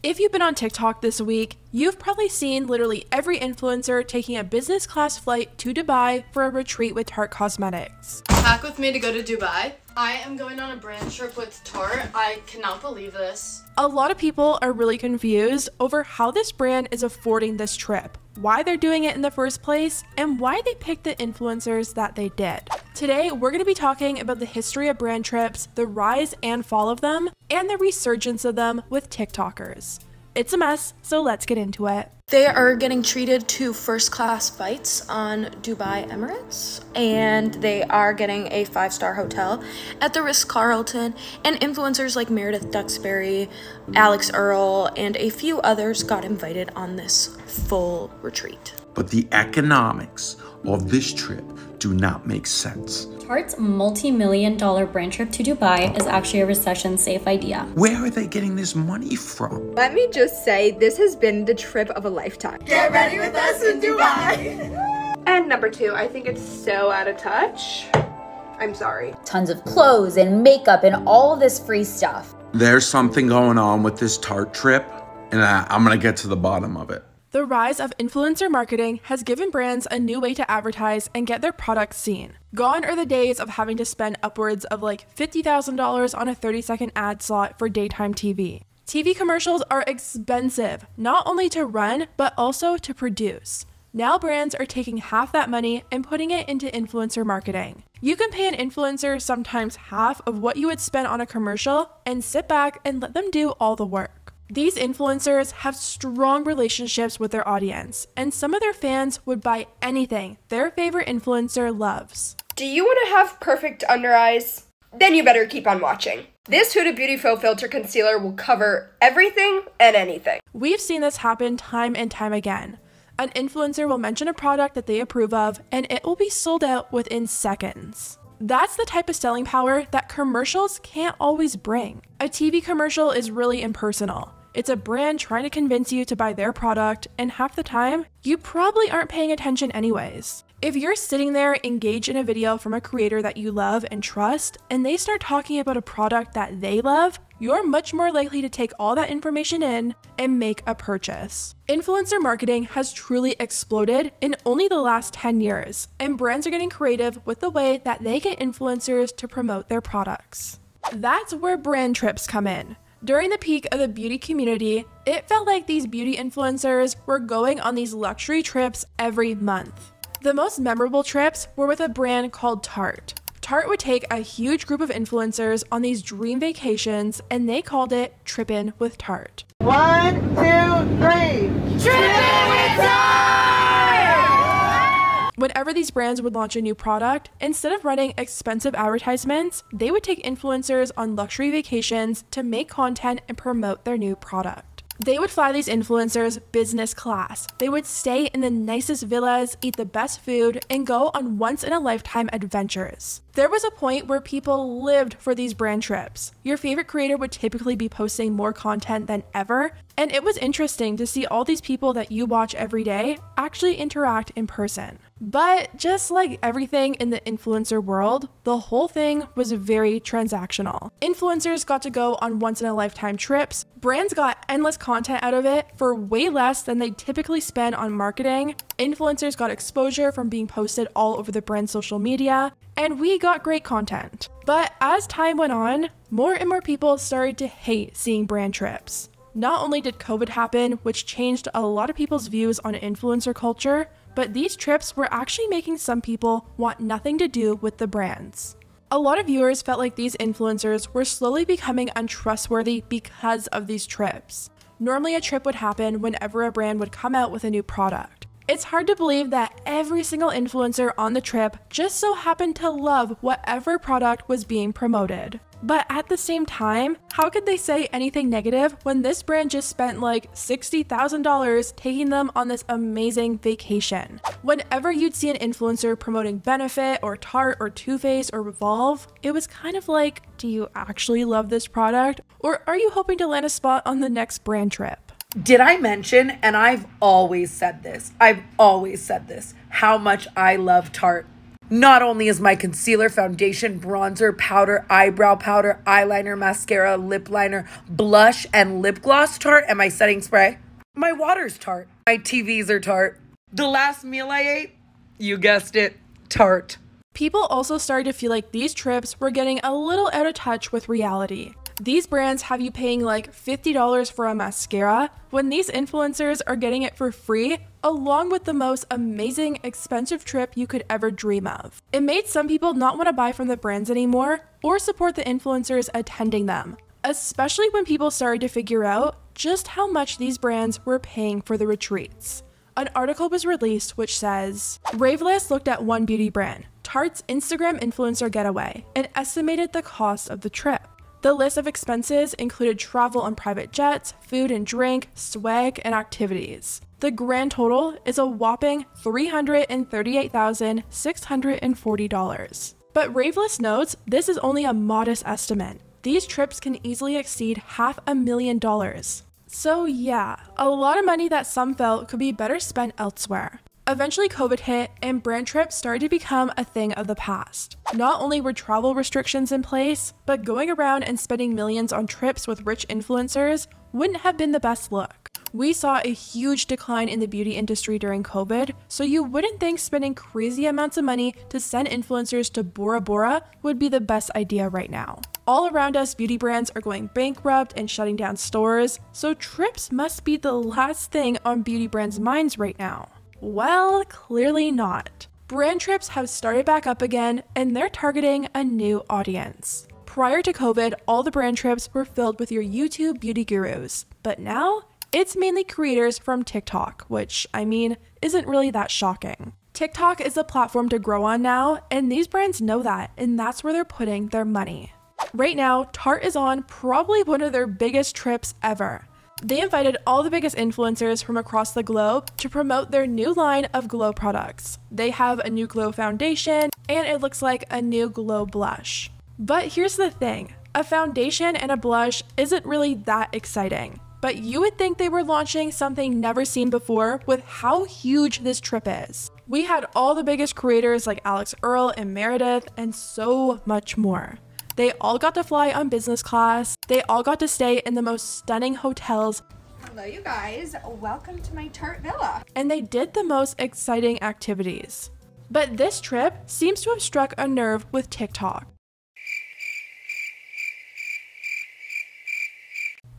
If you've been on TikTok this week, you've probably seen literally every influencer taking a business class flight to Dubai for a retreat with Tarte Cosmetics. Pack with me to go to Dubai. I am going on a brand trip with Tarte. I cannot believe this. A lot of people are really confused over how this brand is affording this trip, why they're doing it in the first place, and why they picked the influencers that they did. Today, we're going to be talking about the history of brand trips, the rise and fall of them, and the resurgence of them with TikTokers. It's a mess, so let's get into it. They are getting treated to first-class flights on Dubai Emirates, and they are getting a 5-star hotel at the Ritz-Carlton, and influencers like Meredith Duxbury, Alix Earle, and a few others got invited on this full retreat. But the economics of this trip do not make sense. Tarte's multi-million-dollar brand trip to Dubai is actually a recession-safe idea. Where are they getting this money from? Let me just say, this has been the trip of a lifetime. Get ready with us in Dubai! And number 2, I think it's so out of touch. I'm sorry. Tons of clothes and makeup and all this free stuff. There's something going on with this Tarte trip, and I'm gonna get to the bottom of it. The rise of influencer marketing has given brands a new way to advertise and get their products seen. Gone are the days of having to spend upwards of like $50,000 on a 30-second ad slot for daytime TV. TV commercials are expensive, not only to run, but also to produce. Now brands are taking half that money and putting it into influencer marketing. You can pay an influencer sometimes half of what you would spend on a commercial and sit back and let them do all the work. These influencers have strong relationships with their audience, and some of their fans would buy anything their favorite influencer loves. Do you want to have perfect under eyes? Then you better keep on watching. This Huda Beauty Faux Filter Concealer will cover everything and anything. We've seen this happen time and time again. An influencer will mention a product that they approve of, and it will be sold out within seconds. That's the type of selling power that commercials can't always bring. A TV commercial is really impersonal. It's a brand trying to convince you to buy their product, and half the time, you probably aren't paying attention anyways. If you're sitting there engaged in a video from a creator that you love and trust, and they start talking about a product that they love, you're much more likely to take all that information in and make a purchase. Influencer marketing has truly exploded in only the last 10 years, and brands are getting creative with the way that they get influencers to promote their products. That's where brand trips come in. During the peak of the beauty community, it felt like these beauty influencers were going on these luxury trips every month. The most memorable trips were with a brand called Tarte. Tarte would take a huge group of influencers on these dream vacations, and they called it Trippin' with Tarte. 1, 2, 3. Trippin' with Tarte! Whenever these brands would launch a new product, instead of running expensive advertisements, they would take influencers on luxury vacations to make content and promote their new product. They would fly these influencers business class. They would stay in the nicest villas, eat the best food, and go on once-in-a-lifetime adventures. There was a point where people lived for these brand trips. Your favorite creator would typically be posting more content than ever, and it was interesting to see all these people that you watch every day actually interact in person. But just like everything in the influencer world, the whole thing was very transactional. Influencers got to go on once-in-a-lifetime trips, brands got endless content out of it for way less than they typically spend on marketing, influencers got exposure from being posted all over the brand's social media, and we got great content. But as time went on, more and more people started to hate seeing brand trips. Not only did COVID happen, which changed a lot of people's views on influencer culture, but these trips were actually making some people want nothing to do with the brands. A lot of viewers felt like these influencers were slowly becoming untrustworthy because of these trips. Normally a trip would happen whenever a brand would come out with a new product. It's hard to believe that every single influencer on the trip just so happened to love whatever product was being promoted. But at the same time, how could they say anything negative when this brand just spent like $60,000 taking them on this amazing vacation? Whenever you'd see an influencer promoting Benefit or Tarte or Too Faced or Revolve, it was kind of like, do you actually love this product? Or are you hoping to land a spot on the next brand trip? Did I mention, and I've always said this, how much I love Tarte? Not only is my concealer, foundation, bronzer, powder, eyebrow powder, eyeliner, mascara, lip liner, blush, and lip gloss Tarte, and my setting spray, my water's Tarte. My TVs are Tarte. The last meal I ate, you guessed it, Tarte. People also started to feel like these trips were getting a little out of touch with reality. These brands have you paying like $50 for a mascara when these influencers are getting it for free, along with the most amazing, expensive trip you could ever dream of. It made some people not want to buy from the brands anymore or support the influencers attending them, especially when people started to figure out just how much these brands were paying for the retreats. An article was released which says, Ravelist looked at one beauty brand, Tarte's Instagram influencer getaway, and estimated the cost of the trip. The list of expenses included travel on private jets, food and drink, swag, and activities. The grand total is a whopping $338,640. But Ravelist notes this is only a modest estimate. These trips can easily exceed $500,000. So yeah, a lot of money that some felt could be better spent elsewhere. Eventually COVID hit and brand trips started to become a thing of the past. Not only were travel restrictions in place, but going around and spending millions on trips with rich influencers wouldn't have been the best look. We saw a huge decline in the beauty industry during COVID, so you wouldn't think spending crazy amounts of money to send influencers to Bora Bora would be the best idea right now. All around us, beauty brands are going bankrupt and shutting down stores, so trips must be the last thing on beauty brands' minds right now. Well, clearly not. Brand trips have started back up again, and they're targeting a new audience. Prior to COVID, all the brand trips were filled with your YouTube beauty gurus, but now it's mainly creators from TikTok, which, I mean, isn't really that shocking. TikTok is the platform to grow on now, and these brands know that, and that's where they're putting their money. Right now, Tarte is on probably one of their biggest trips ever. They invited all the biggest influencers from across the globe to promote their new line of glow products. They have a new glow foundation, and it looks like a new glow blush. But here's the thing, a foundation and a blush isn't really that exciting. But you would think they were launching something never seen before with how huge this trip is. We had all the biggest creators like Alix Earle and Meredith and so much more. They all got to fly on business class. They all got to stay in the most stunning hotels. Hello, you guys. Welcome to my Tarte villa. And they did the most exciting activities. But this trip seems to have struck a nerve with TikTok.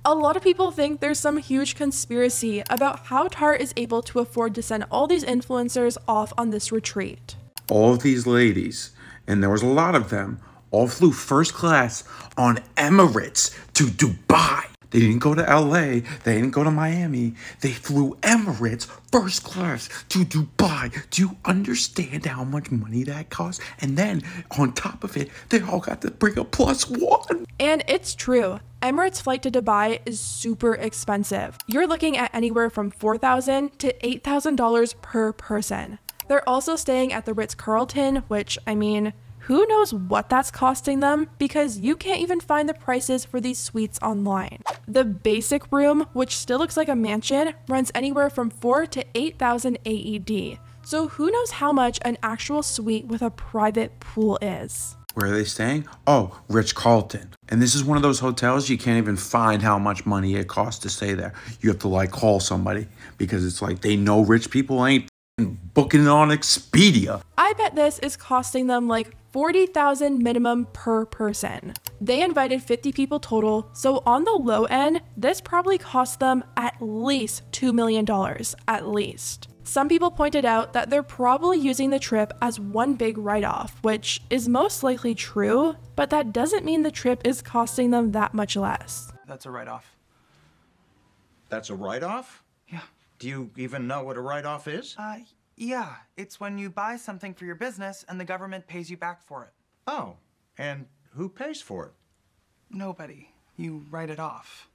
A lot of people think there's some huge conspiracy about how Tarte is able to afford to send all these influencers off on this retreat. All of these ladies, and there was a lot of them, all flew first class on Emirates to Dubai. They didn't go to LA, they didn't go to Miami, they flew Emirates first class to Dubai. Do you understand how much money that costs? And then on top of it, they all got to bring a +1. And it's true, Emirates flight to Dubai is super expensive. You're looking at anywhere from $4,000 to $8,000 per person. They're also staying at the Ritz-Carlton, which, I mean, who knows what that's costing them because you can't even find the prices for these suites online. The basic room, which still looks like a mansion, runs anywhere from 4 to 8,000 AED. So who knows how much an actual suite with a private pool is. Where are they staying? Oh, Ritz-Carlton. And this is one of those hotels you can't even find how much money it costs to stay there. You have to like call somebody because it's like they know rich people ain't booking it on Expedia. I bet this is costing them like $40,000 minimum per person. They invited 50 people total, so on the low end, this probably cost them at least $2 million, at least. Some people pointed out that they're probably using the trip as one big write-off, which is most likely true, but that doesn't mean the trip is costing them that much less. That's a write-off. That's a write-off? Yeah. Do you even know what a write-off is? Yeah. It's when you buy something for your business and the government pays you back for it. Oh, and who pays for it? Nobody. You write it off.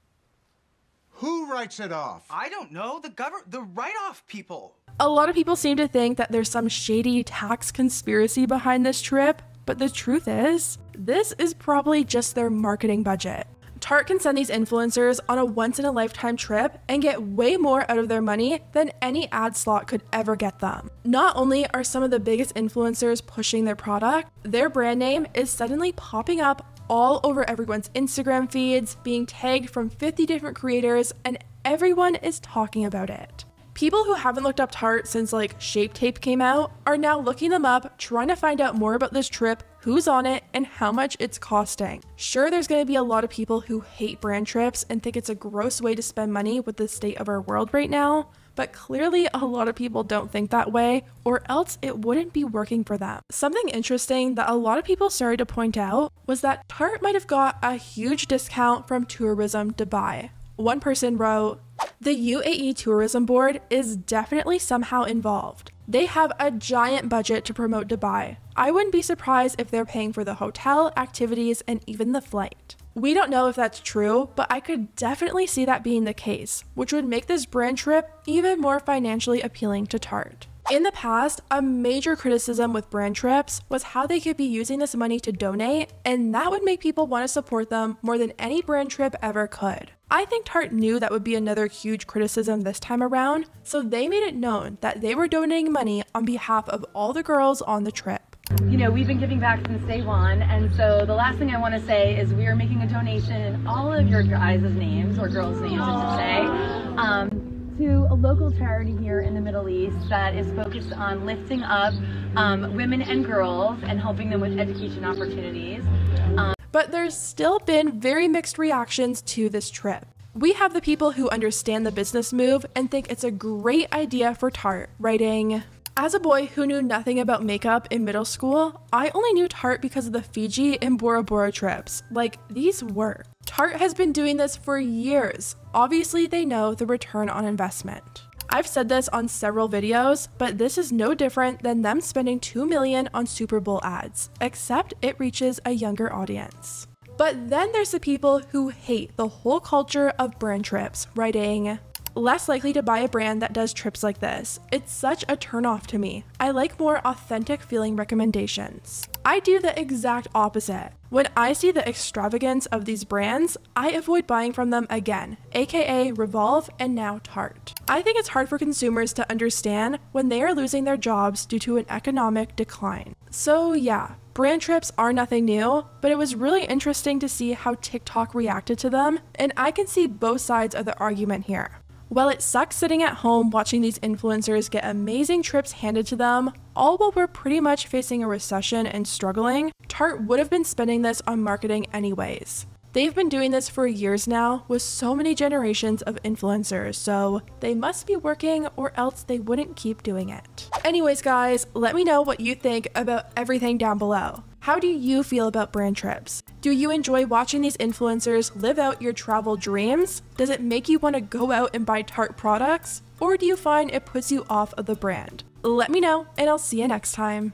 Who writes it off? I don't know. The write-off people. A lot of people seem to think that there's some shady tax conspiracy behind this trip, but the truth is, this is probably just their marketing budget. Tarte can send these influencers on a once-in-a-lifetime trip and get way more out of their money than any ad slot could ever get them. Not only are some of the biggest influencers pushing their product, their brand name is suddenly popping up all over everyone's Instagram feeds, being tagged from 50 different creators, and everyone is talking about it. People who haven't looked up Tarte since like Shape Tape came out are now looking them up, trying to find out more about this trip, who's on it, and how much it's costing. Sure, there's going to be a lot of people who hate brand trips and think it's a gross way to spend money with the state of our world right now, but clearly a lot of people don't think that way, or else it wouldn't be working for them. Something interesting that a lot of people started to point out was that Tarte might have got a huge discount from Tourism Dubai. One person wrote, "The UAE Tourism Board is definitely somehow involved. They have a giant budget to promote Dubai. I wouldn't be surprised if they're paying for the hotel, activities, and even the flight." We don't know if that's true, but I could definitely see that being the case, which would make this brand trip even more financially appealing to Tarte. In the past, a major criticism with brand trips was how they could be using this money to donate, and that would make people want to support them more than any brand trip ever could. I think Tarte knew that would be another huge criticism this time around, so they made it known that they were donating money on behalf of all the girls on the trip. You know, we've been giving back since day one, and so the last thing I want to say is we are making a donation in all of your guys' names, or girls' names, I should say, to a local charity here in the Middle East that is focused on lifting up women and girls and helping them with education opportunities. But there's still been very mixed reactions to this trip. We have the people who understand the business move and think it's a great idea for Tarte, writing, "As a boy who knew nothing about makeup in middle school, I only knew Tarte because of the Fiji and Bora Bora trips. Like, these work. Tarte has been doing this for years. Obviously, they know the return on investment." I've said this on several videos, but this is no different than them spending $2 million on Super Bowl ads, except it reaches a younger audience. But then there's the people who hate the whole culture of brand trips, writing, "Less likely to buy a brand that does trips like this. It's such a turnoff to me. I like more authentic feeling recommendations." I do the exact opposite. When I see the extravagance of these brands, I avoid buying from them again, aka Revolve and now Tarte. I think it's hard for consumers to understand when they are losing their jobs due to an economic decline. So yeah, brand trips are nothing new, but it was really interesting to see how TikTok reacted to them, and I can see both sides of the argument here. While it sucks sitting at home watching these influencers get amazing trips handed to them, all while we're pretty much facing a recession and struggling, Tarte would have been spending this on marketing anyways. They've been doing this for years now with so many generations of influencers, so they must be working or else they wouldn't keep doing it. Anyways guys, let me know what you think about everything down below. How do you feel about brand trips? Do you enjoy watching these influencers live out your travel dreams? Does it make you want to go out and buy Tarte products? Or do you find it puts you off of the brand? Let me know, and I'll see you next time.